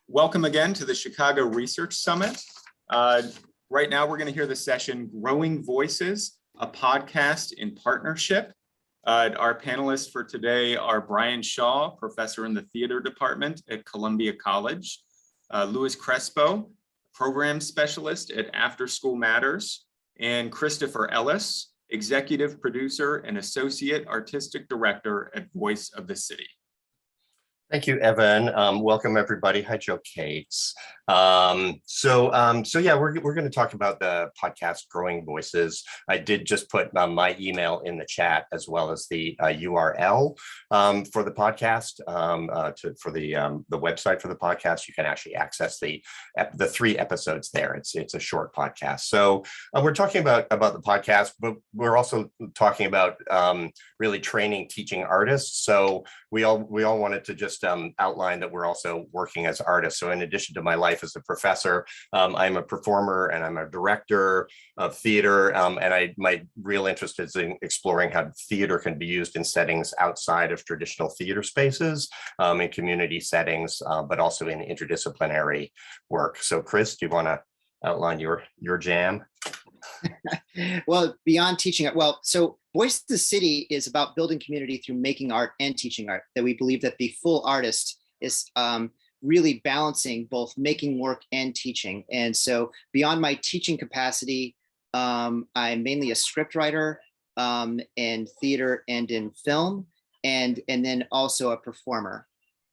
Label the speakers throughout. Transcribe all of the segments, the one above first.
Speaker 1: Welcome again to the Chicago Research Summit. Right now, we're going to hear the session, Growing Voices, a podcast in partnership. Our panelists for today are Brian Shaw, professor in the theater department at Columbia College, Louis Crespo, program specialist at After School Matters, and Christopher Ellis, executive producer and associate artistic director at Voice of the City.
Speaker 2: Thank you, Evan. Welcome, everybody. Hi, Joe Cates. So yeah, we're going to talk about the podcast Growing Voices. I did just put my email in the chat as well as the URL for the podcast, for the website for the podcast. You can actually access the 3 episodes there. It's a short podcast. So we're talking about the podcast, but we're also talking about really training teaching artists. So we all wanted to just outline that we're also working as artists. So in addition to my life as a professor, I'm a performer and I'm a director of theater. And my real interest is in exploring how theater can be used in settings outside of traditional theater spaces, in community settings, but also in interdisciplinary work. So Chris, do you want to outline your jam?
Speaker 3: Well, beyond teaching art, so Voice of the City is about building community through making art and teaching art, that we believe that the full artist is really balancing both making work and teaching. And so beyond my teaching capacity, I'm mainly a scriptwriter in theater and in film, and then also a performer,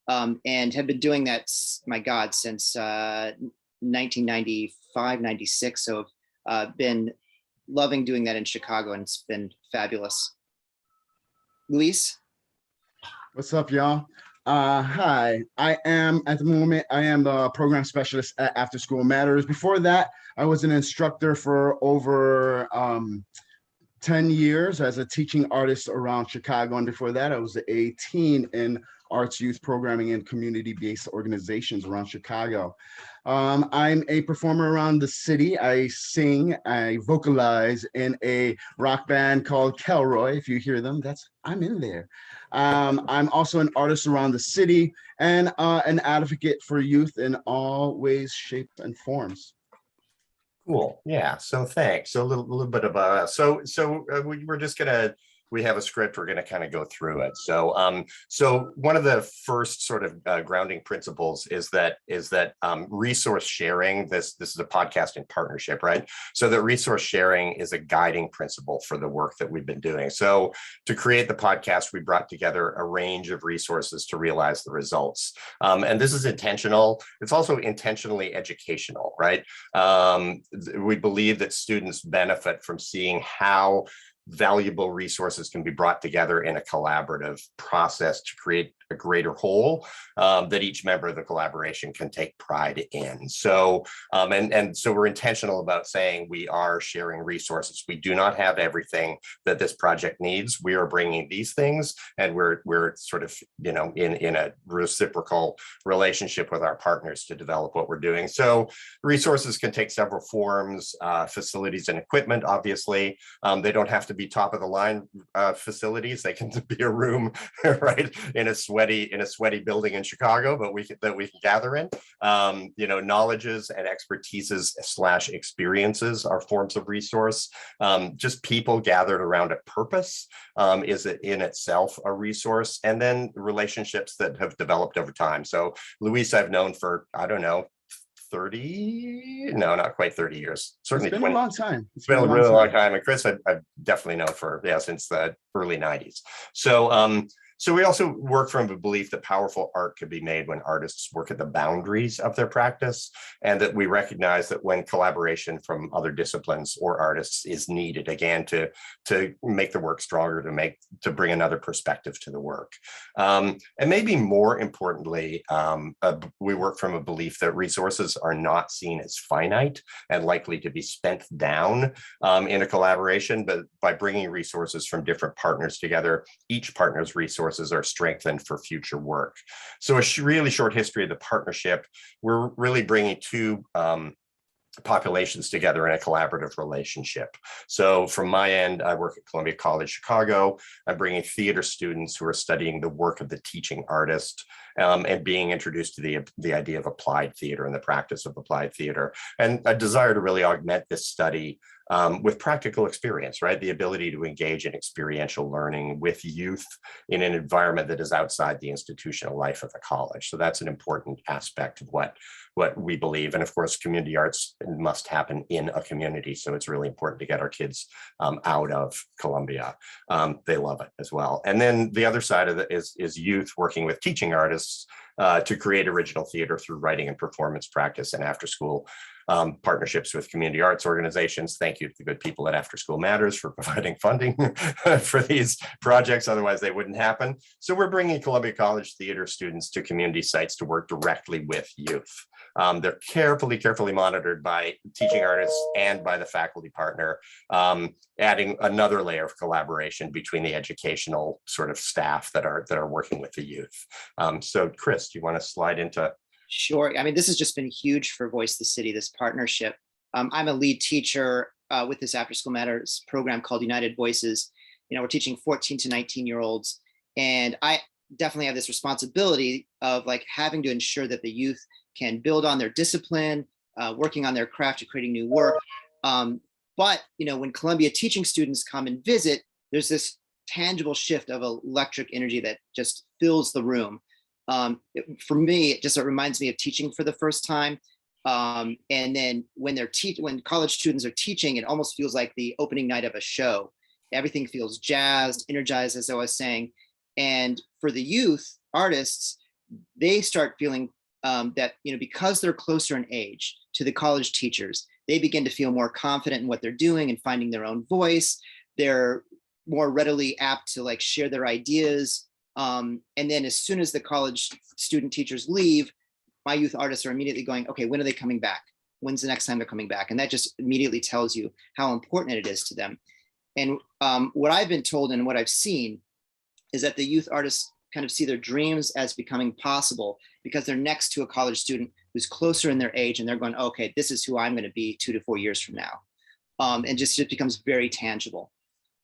Speaker 3: and have been doing that, my God, since 1995, 96. So been loving doing that in Chicago, and it's been fabulous. Luis?
Speaker 4: What's up, y'all? Hi, at the moment, I am the program specialist at After School Matters. Before that, I was an instructor for over 10 years as a teaching artist around Chicago. And before that, I was the A-teen in arts, youth programming, and community-based organizations around Chicago. I'm a performer around the city. I sing, I vocalize in a rock band called Kelroy. If you hear them, I'm in there. I'm also an artist around the city and an advocate for youth in all ways, shapes, and forms.
Speaker 2: Cool. Yeah. So thanks. So a little bit of we're just gonna. We have a script. We're going to kind of go through it. So, so one of the first sort of grounding principles is that resource sharing. This is a podcast in partnership, right? So that resource sharing is a guiding principle for the work that we've been doing. So to create the podcast, we brought together a range of resources to realize the results. And this is intentional. It's also intentionally educational, right? We believe that students benefit from seeing how valuable resources can be brought together in a collaborative process to create a greater whole that each member of the collaboration can take pride in. So, and so we're intentional about saying we are sharing resources. We do not have everything that this project needs. We are bringing these things, and we're sort of, in a reciprocal relationship with our partners to develop what we're doing. So resources can take several forms, facilities and equipment, obviously. They don't have to be top of the line facilities. They can be a room, right, in a sweaty building in Chicago, but we can gather in. Knowledges and expertises / experiences are forms of resource. Just people gathered around a purpose is in itself a resource, and then relationships that have developed over time. So Luis, I've known for, I don't know, 30, no, not quite 30 years. Certainly
Speaker 4: it's been
Speaker 2: 20.
Speaker 4: A long time.
Speaker 2: It's been a really long time. And Chris, I've definitely known for, since the early 90s. So we also work from a belief that powerful art can be made when artists work at the boundaries of their practice, and that we recognize that when collaboration from other disciplines or artists is needed, again, to make the work stronger, to bring another perspective to the work. And maybe more importantly, we work from a belief that resources are not seen as finite and likely to be spent down in a collaboration, but by bringing resources from different partners together, each partner's resources are strengthened for future work. So a really short history of the partnership. We're really bringing two populations together in a collaborative relationship. So from my end, I work at Columbia College Chicago. I'm bringing theater students who are studying the work of the teaching artist, and being introduced to the idea of applied theater and the practice of applied theater, and a desire to really augment this study with practical experience, right? The ability to engage in experiential learning with youth in an environment that is outside the institutional life of the college. So that's an important aspect of what we believe. And of course, community arts must happen in a community. So it's really important to get our kids out of Columbia. They love it as well. And then the other side of it is youth working with teaching artists to create original theater through writing and performance practice and after school partnerships with community arts organizations. Thank you to the good people at After School Matters for providing funding for these projects. Otherwise, they wouldn't happen. So we're bringing Columbia College theater students to community sites to work directly with youth. They're carefully monitored by teaching artists and by the faculty partner, adding another layer of collaboration between the educational sort of staff that are working with the youth. So Chris, do you want to slide into?
Speaker 3: Sure. I mean, this has just been huge for Voice the City, this partnership. I'm a lead teacher with this After School Matters program called United Voices. You know, we're teaching 14 to 19-year-olds. And I definitely have this responsibility of like having to ensure that the youth can build on their discipline, working on their craft to creating new work. But, you know, when Columbia teaching students come and visit, there's this tangible shift of electric energy that just fills the room. For me, it reminds me of teaching for the first time. And then when college students are teaching, it almost feels like the opening night of a show. Everything feels jazzed, energized, as I was saying. And for the youth artists, they start feeling that, you know, because they're closer in age to the college teachers, they begin to feel more confident in what they're doing and finding their own voice. They're more readily apt to like share their ideas. And then as soon as the college student teachers leave, my youth artists are immediately going, okay, when are they coming back? When's the next time they're coming back? And that just immediately tells you how important it is to them. And what I've been told and what I've seen is that the youth artists kind of see their dreams as becoming possible because they're next to a college student who's closer in their age, and they're going, okay, this is who I'm going to be 2 to 4 years from now. And just it becomes very tangible.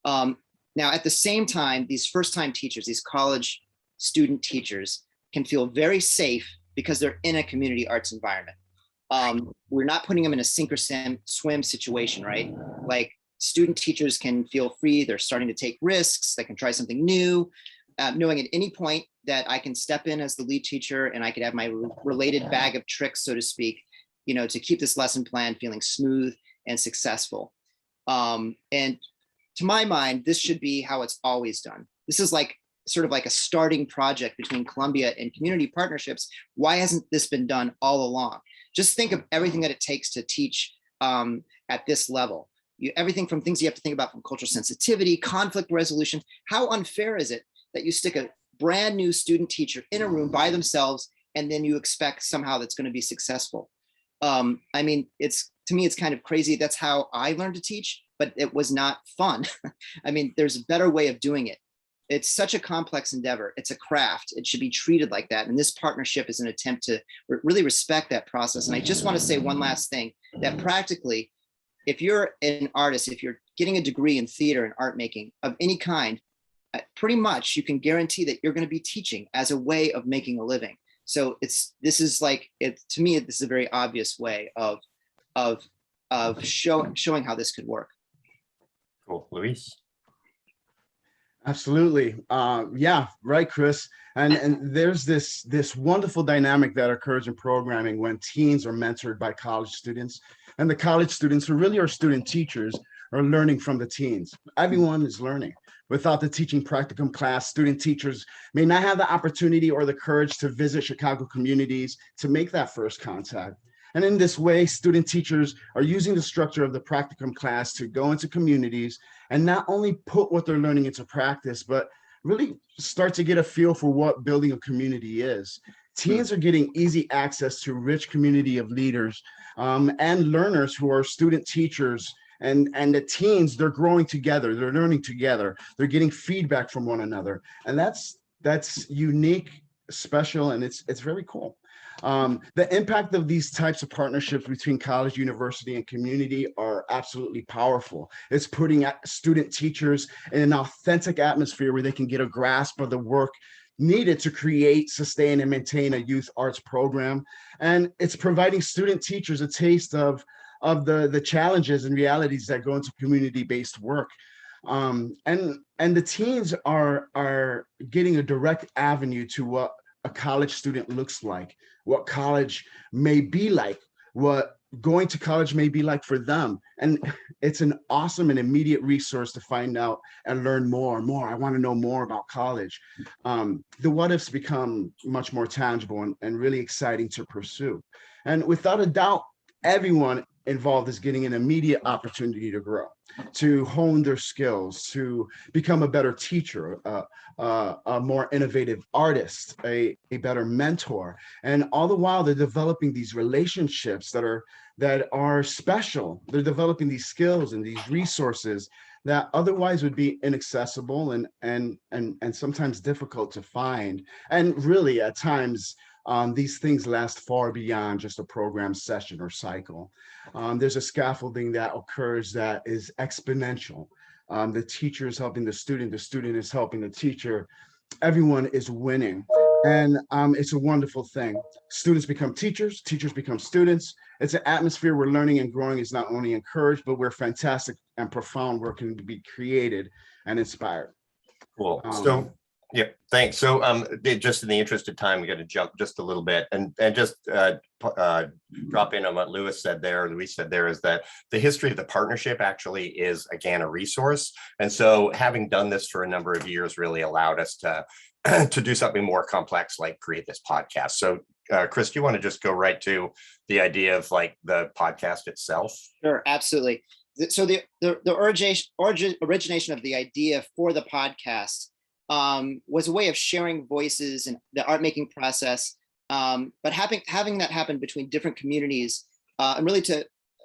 Speaker 3: Now, at the same time, these first-time teachers, these college student teachers can feel very safe because they're in a community arts environment. We're not putting them in a sink or swim situation, right? Like student teachers can feel free. They're starting to take risks. They can try something new, knowing at any point that I can step in as the lead teacher and I could have my related bag of tricks, so to speak, you know, to keep this lesson plan feeling smooth and successful. And to my mind, this should be how it's always done. This is like sort of like a starting project between Columbia and community partnerships. Why hasn't this been done all along? Just think of everything that it takes to teach at this level. Everything from things you have to think about from cultural sensitivity, conflict resolution. How unfair is it that you stick a brand new student teacher in a room by themselves and then you expect somehow that's going to be successful? I mean, to me, it's kind of crazy. That's how I learned to teach, but it was not fun. I mean, there's a better way of doing it. It's such a complex endeavor. It's a craft. It should be treated like that. And this partnership is an attempt to really respect that process. And I just want to say one last thing, that practically, if you're an artist, if you're getting a degree in theater and art making of any kind, pretty much you can guarantee that you're going to be teaching as a way of making a living. So to me, this is a very obvious way of showing how this could work.
Speaker 2: Cool. Luis?
Speaker 4: Absolutely. Yeah, right, Chris. And there's this wonderful dynamic that occurs in programming when teens are mentored by college students, and the college students, who really are student teachers, are learning from the teens. Everyone is learning. Without the teaching practicum class, student teachers may not have the opportunity or the courage to visit Chicago communities to make that first contact. And in this way, student teachers are using the structure of the practicum class to go into communities and not only put what they're learning into practice, but really start to get a feel for what building a community is. Teens are getting easy access to a rich community of leaders and learners who are student teachers. And the teens, they're growing together, they're learning together, they're getting feedback from one another. And that's unique special, and it's very cool. The impact of these types of partnerships between college, university, and community are absolutely powerful. It's putting student teachers in an authentic atmosphere where they can get a grasp of the work needed to create, sustain, and maintain a youth arts program. And it's providing student teachers a taste of the challenges and realities that go into community-based work. And the teens are getting a direct avenue to what a college student looks like, what college may be like, what going to college may be like for them. And it's an awesome and immediate resource to find out and learn more. I want to know more about college. The what ifs become much more tangible and really exciting to pursue. And without a doubt, everyone involved is getting an immediate opportunity to grow, to hone their skills, to become a better teacher, a more innovative artist, a better mentor. And all the while they're developing these relationships that are special. They're developing these skills and these resources that otherwise would be inaccessible and sometimes difficult to find. And really at times, these things last far beyond just a program session or cycle. There's a scaffolding that occurs that is exponential. The teacher is helping the student is helping the teacher. Everyone is winning. And it's a wonderful thing. Students become teachers, teachers become students. It's an atmosphere where learning and growing is not only encouraged, but where fantastic and profound work can be created and inspired.
Speaker 2: Cool. So, yeah, thanks. So just in the interest of time, we got to jump just a little bit and just drop in on what Luis said there is that the history of the partnership actually is, again, a resource. And so having done this for a number of years really allowed us to do something more complex, like create this podcast. So Chris, do you want to just go right to the idea of like the podcast itself?
Speaker 3: Sure, absolutely. So the origination of the idea for the podcast was a way of sharing voices in the art making process, but having that happen between different communities, and really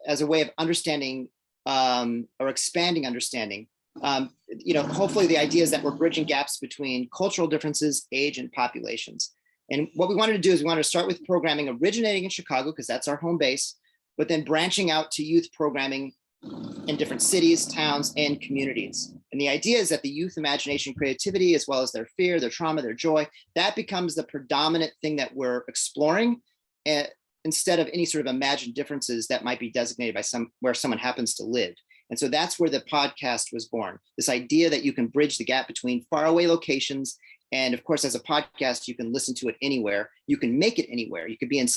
Speaker 3: as a way of understanding or expanding understanding. Hopefully the idea is that we're bridging gaps between cultural differences, age, and populations. And what we wanted to do is we wanted to start with programming originating in Chicago, because that's our home base, but then branching out to youth programming in different cities, towns, and communities. And the idea is that the youth imagination, creativity, as well as their fear, their trauma, their joy, that becomes the predominant thing that we're exploring, instead of any sort of imagined differences that might be designated by where someone happens to live. And so that's where the podcast was born. This idea that you can bridge the gap between faraway locations. And of course, as a podcast, you can listen to it anywhere. You can make it anywhere. You could be in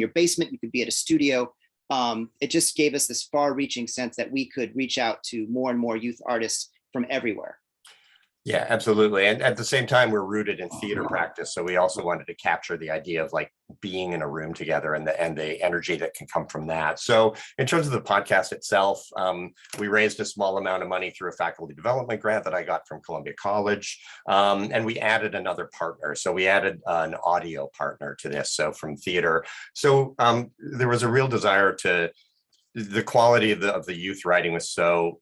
Speaker 3: your basement, you could be at a studio. It just gave us this far-reaching sense that we could reach out to more and more youth artists from everywhere.
Speaker 2: Yeah, absolutely. And at the same time, we're rooted in theater practice. So we also wanted to capture the idea of like being in a room together and the energy that can come from that. So in terms of the podcast itself, we raised a small amount of money through a faculty development grant that I got from Columbia College. And we added another partner. So we added an audio partner to this. So from theater. So there was a real desire the quality of the youth writing was so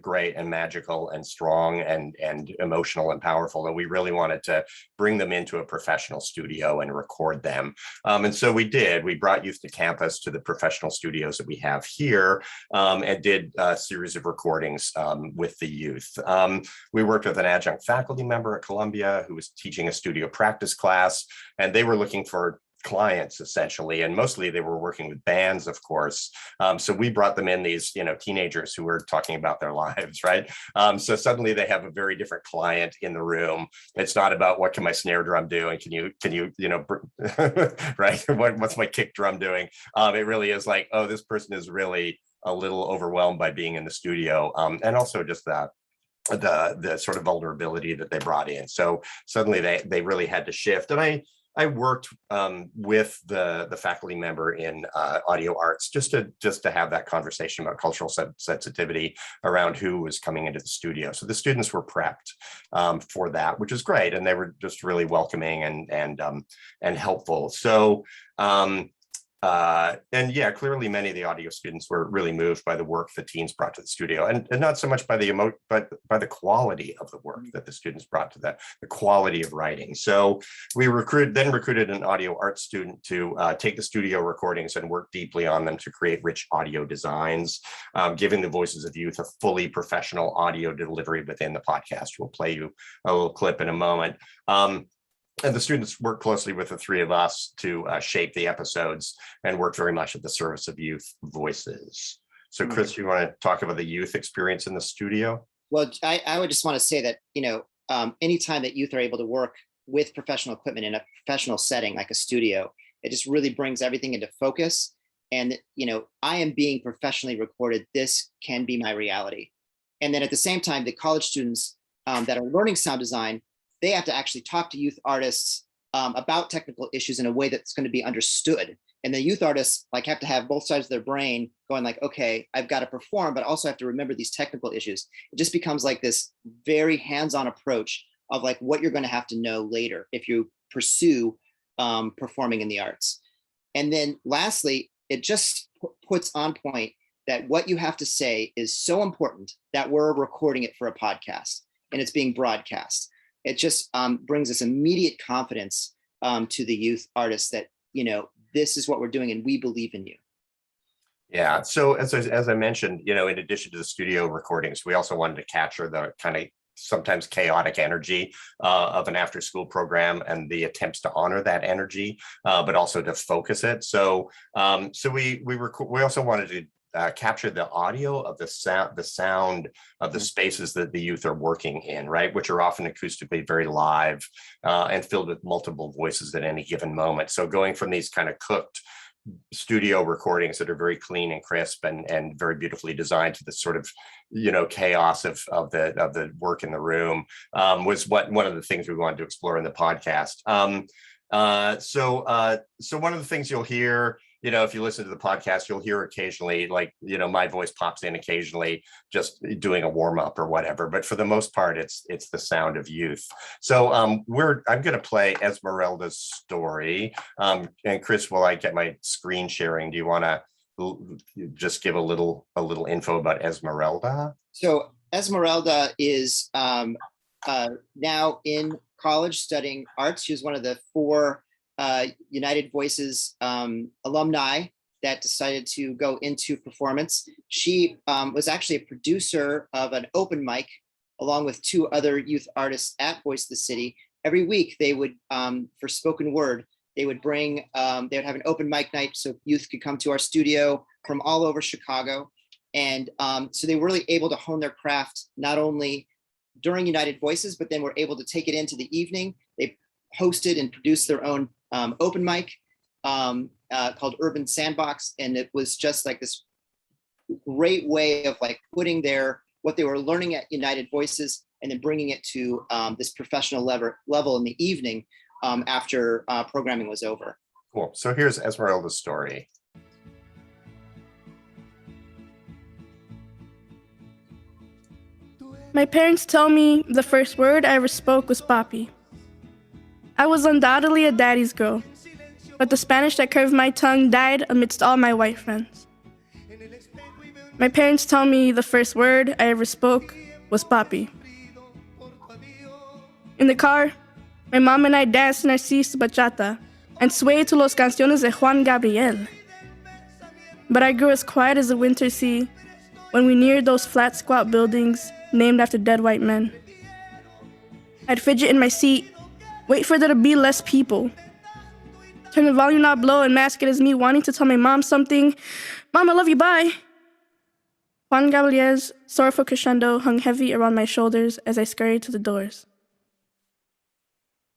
Speaker 2: great and magical and strong and emotional and powerful that we really wanted to bring them into a professional studio and record them. And so we brought youth to campus to the professional studios that we have here, and did a series of recordings with the youth. We worked with an adjunct faculty member at Columbia who was teaching a studio practice class, and they were looking for clients essentially, and mostly they were working with bands, of course. So we brought them in, these teenagers who were talking about their lives, right? So suddenly they have a very different client in the room. It's not about what can my snare drum do and can you right? What's my kick drum doing? It really is like, oh, this person is really a little overwhelmed by being in the studio, and also just that the sort of vulnerability that they brought in. So suddenly they really had to shift. And I worked with the faculty member in audio arts just to have that conversation about cultural sensitivity around who was coming into the studio. So the students were prepped for that, which is great, and they were just really welcoming and helpful. So And yeah, clearly many of the audio students were really moved by the work the teens brought to the studio, and not so much by the but by the quality of the work that the students brought to the quality of writing. So we recruited an audio art student to take the studio recordings and work deeply on them to create rich audio designs, giving the voices of youth a fully professional audio delivery within the podcast. We'll play you a little clip in a moment. And the students worked closely with the three of us to shape the episodes and work very much at the service of youth voices. So Chris, you want to talk about the youth experience in the studio?
Speaker 3: Well, I would just want to say that, anytime that youth are able to work with professional equipment in a professional setting like a studio, it just really brings everything into focus. And, I am being professionally recorded. This can be my reality. And then at the same time, the college students that are learning sound design, they have to actually talk to youth artists about technical issues in a way that's going to be understood. And the youth artists have to have both sides of their brain going okay, I've got to perform, but also have to remember these technical issues. It just becomes this very hands-on approach of what you're going to have to know later if you pursue performing in the arts. And then lastly, it just puts on point that what you have to say is so important that we're recording it for a podcast and it's being broadcast. It just brings this immediate confidence to the youth artists that, this is what we're doing and we believe in you.
Speaker 2: Yeah. So as I mentioned, in addition to the studio recordings, we also wanted to capture the kind of sometimes chaotic energy of an after school program and the attempts to honor that energy, but also to focus it. So we also wanted to capture the audio of the sound of the spaces that the youth are working in, right, which are often acoustically very live and filled with multiple voices at any given moment. So going from these kind of cooked studio recordings that are very clean and crisp and very beautifully designed to the sort of chaos of the work in the room was one of the things we wanted to explore in the podcast. So one of the things you'll hear, if you listen to the podcast, you'll hear occasionally, my voice pops in occasionally, just doing a warm up or whatever. But for the most part, it's the sound of youth. So I'm going to play Esmeralda's story. And Chris, while I get my screen sharing, do you want to just give a little info about Esmeralda?
Speaker 3: So Esmeralda is now in college studying arts. She was one of the 4 United Voices alumni that decided to go into performance. She was actually a producer of an open mic along with 2 other youth artists at Voice of the City. Every week they would, for spoken word, they would bring, they would have an open mic night so youth could come to our studio from all over Chicago. And so they were really able to hone their craft, not only during United Voices, but then were able to take it into the evening. They hosted and produced their own open mic called Urban Sandbox. And it was just this great way of putting what they were learning at United Voices and then bringing it to this professional level in the evening after programming was over.
Speaker 2: Cool. So here's Esmeralda's story.
Speaker 5: My parents tell me the first word I ever spoke was papi. I was undoubtedly a daddy's girl, but the Spanish that curved my tongue died amidst all my white friends. My parents tell me the first word I ever spoke was papi. In the car, my mom and I danced Narcis bachata and swayed to los canciones de Juan Gabriel. But I grew as quiet as the winter sea when we neared those flat, squat buildings named after dead white men. I'd fidget in my seat, wait for there to be less people. Turn the volume knob low and mask it as me wanting to tell my mom something. Mom, I love you, bye. Juan Gabriel's sorrowful crescendo hung heavy around my shoulders as I scurried to the doors.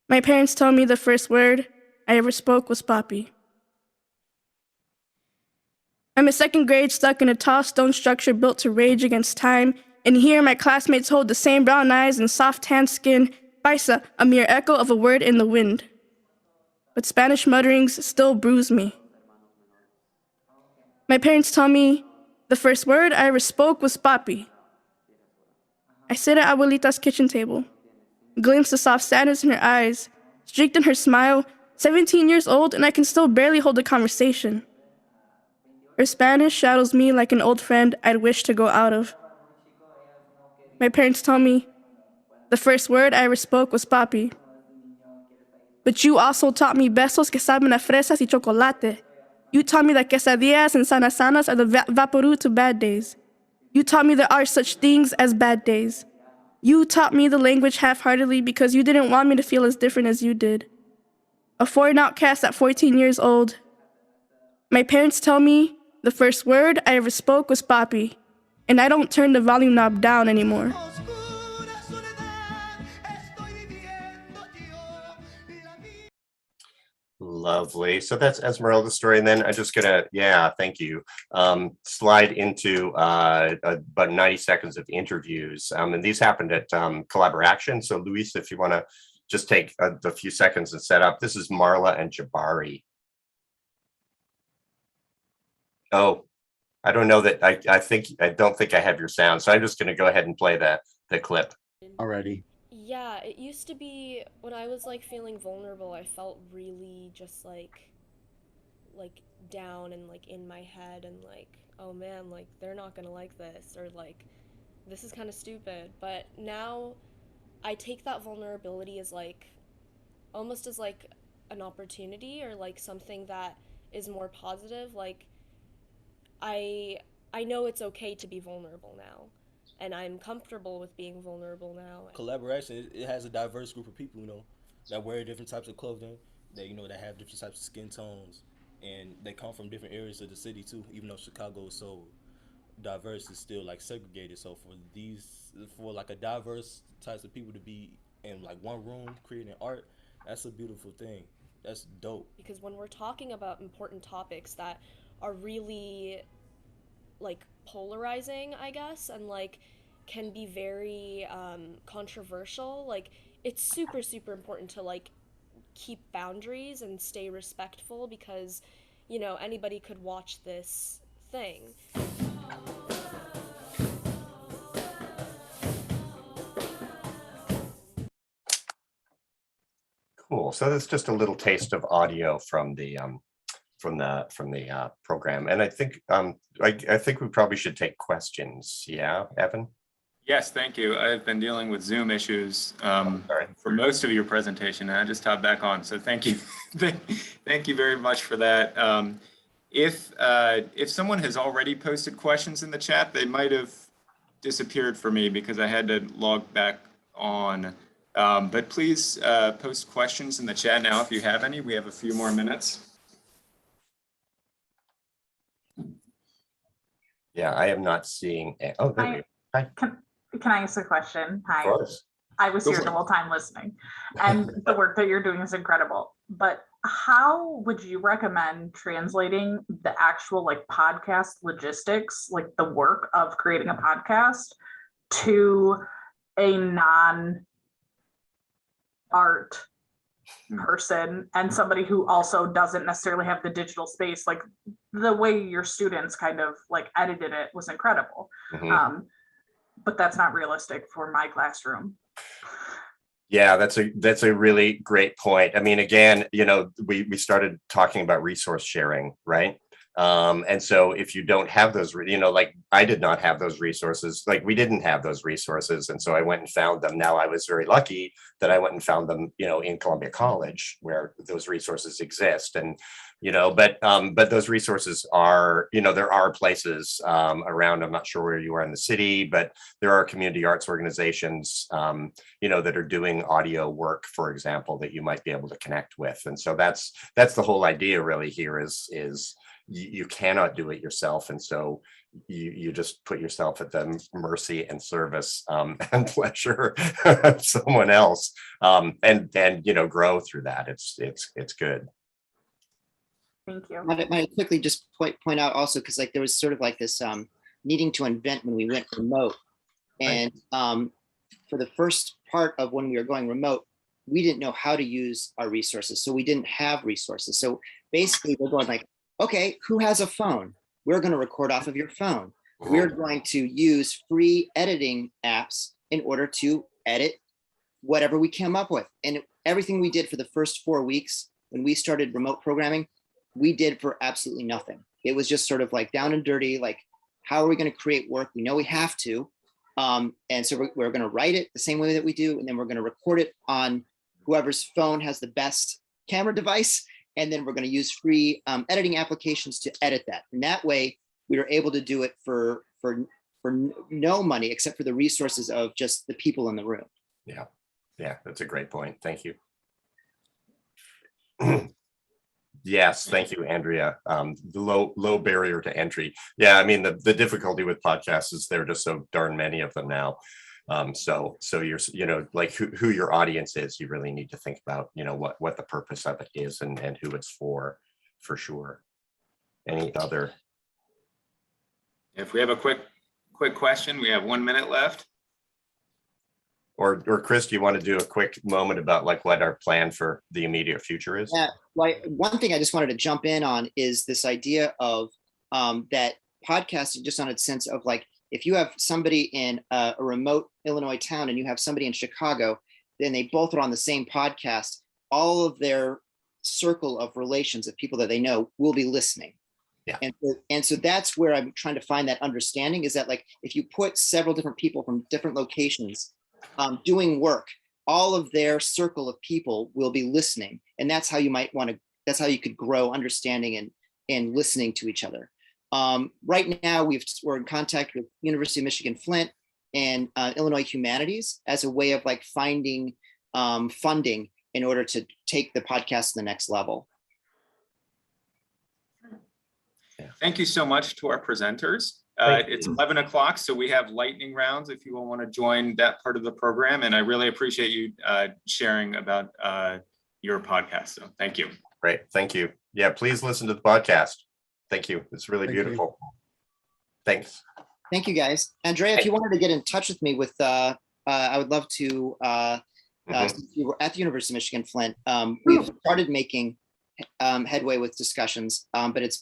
Speaker 5: My parents tell me the first word I ever spoke was papi. I'm in second grade, stuck in a tall stone structure built to rage against time, and here my classmates hold the same brown eyes and soft tan skin, paisa, a mere echo of a word in the wind. But Spanish mutterings still bruise me. My parents tell me the first word I ever spoke was papi. I sit at Abuelita's kitchen table, glimpse the soft sadness in her eyes, streaked in her smile, 17 years old, and I can still barely hold a conversation. Her Spanish shadows me like an old friend I'd wish to go out of. My parents told me the first word I ever spoke was papi. But you also taught me besos que saben a fresas y chocolate. You taught me that quesadillas and sanasanas are the vaporú to bad days. You taught me there are such things as bad days. You taught me the language half-heartedly because you didn't want me to feel as different as you did. A foreign outcast at 14 years old. My parents tell me the first word I ever spoke was papi, and I don't turn the volume knob down anymore.
Speaker 2: Lovely. So that's Esmeralda's story. And then I'm just gonna, yeah, thank you. Slide into about 90 seconds of interviews. And these happened at Collaboraction. So Luis, if you want to just take a few seconds and set up. This is Marla and Jabari. Oh, I don't know that I don't think I have your sound. So I'm just gonna go ahead and play the clip.
Speaker 4: Already.
Speaker 6: Yeah, it used to be when I was like feeling vulnerable, I felt really just like down and like in my head and like, oh man, like they're not gonna like this, or like this is kind of stupid. But now I take that vulnerability as like almost as like an opportunity or like something that is more positive. Like I know it's okay to be vulnerable now. And I'm comfortable with being vulnerable now.
Speaker 7: Collaboration, it has a diverse group of people, that wear different types of clothing, that that have different types of skin tones, and they come from different areas of the city too. Even though Chicago is so diverse, it's still like segregated. So for like a diverse types of people to be in like one room creating art, that's a beautiful thing. That's dope.
Speaker 6: Because when we're talking about important topics that are really like polarizing, I guess, and like can be very controversial, like it's super important to like keep boundaries and stay respectful, because anybody could watch this thing.
Speaker 2: Cool. So that's just a little taste of audio from the program, and I think I think we probably should take questions. Yeah, Evan.
Speaker 1: Yes, thank you. I've been dealing with Zoom issues for most of your presentation, and I just hopped back on. So thank you, thank you very much for that. If someone has already posted questions in the chat, they might have disappeared for me because I had to log back on. But please post questions in the chat now if you have any. We have a few more minutes.
Speaker 2: Yeah, I am not seeing. Oh, there we go. Hi.
Speaker 8: Can I ask a question? Hi.
Speaker 2: Of course.
Speaker 8: I was here the whole time listening, and the work that you're doing is incredible. But how would you recommend translating the actual like podcast logistics, like the work of creating a podcast, to a non-art person and somebody who also doesn't necessarily have the digital space? Like the way your students kind of like edited it was incredible.
Speaker 2: Mm-hmm.
Speaker 8: But that's not realistic for my classroom.
Speaker 2: Yeah, that's a really great point. I mean, again, we started talking about resource sharing, right? And so if you don't have those, like I did not have those resources, like we didn't have those resources. And so I went and found them. Now I was very lucky that I went and found them, in Columbia College where those resources exist. And, but those resources are, there are places around. I'm not sure where you are in the city, but there are community arts organizations, that are doing audio work, for example, that you might be able to connect with. And so that's the whole idea really here is you cannot do it yourself, and so you just put yourself at the mercy and service and pleasure of someone else, and grow through that. It's good.
Speaker 8: Thank you.
Speaker 3: Might I quickly just point out also, because like there was sort of like this needing to invent when we went remote, and for the first part of when we were going remote, we didn't know how to use our resources, so we didn't have resources. So basically, we're going like, okay, who has a phone? We're going to record off of your phone. We're going to use free editing apps in order to edit whatever we came up with. And everything we did for the first 4 weeks when we started remote programming, we did for absolutely nothing. It was just sort of like down and dirty, like, how are we going to create work? We know we have to. And so we're going to write it the same way that we do. And then we're going to record it on whoever's phone has the best camera device. And then we're going to use free editing applications to edit that. And that way we were able to do it for no money, except for the resources of just the people in the room.
Speaker 2: Yeah. Yeah, that's a great point. Thank you. Yes, thank you, Andrea. The low barrier to entry. Yeah, I mean, the difficulty with podcasts is there are just so darn many of them now. So you're, like who your audience is, you really need to think about, what the purpose of it is and who it's for sure. Any other?
Speaker 1: If we have a quick question, we have 1 minute left.
Speaker 2: Or Chris, do you want to do a quick moment about like what our plan for the immediate future is?
Speaker 3: Yeah, like one thing I just wanted to jump in on is this idea of that podcasting, just on its sense of like, if you have somebody in a remote Illinois town and you have somebody in Chicago, then they both are on the same podcast, all of their circle of relations of people that they know will be listening.
Speaker 2: Yeah.
Speaker 3: And so that's where I'm trying to find that understanding, is that like, if you put several different people from different locations doing work, all of their circle of people will be listening. And that's how you that's how you could grow understanding and listening to each other. Right now we're in contact with University of Michigan Flint and Illinois Humanities as a way of like finding funding in order to take the podcast to the next level.
Speaker 1: Thank you so much to our presenters. It's 11 o'clock, so we have lightning rounds if you all want to join that part of the program. And I really appreciate you sharing about your podcast. So thank you.
Speaker 2: Great. Thank you. Yeah, please listen to the podcast. Thank you. It's really beautiful. Thanks.
Speaker 3: Thank you, guys. Andrea, if you wanted to get in touch with me with, I would love to, since you were at the University of Michigan Flint, we've started making headway with discussions, but it's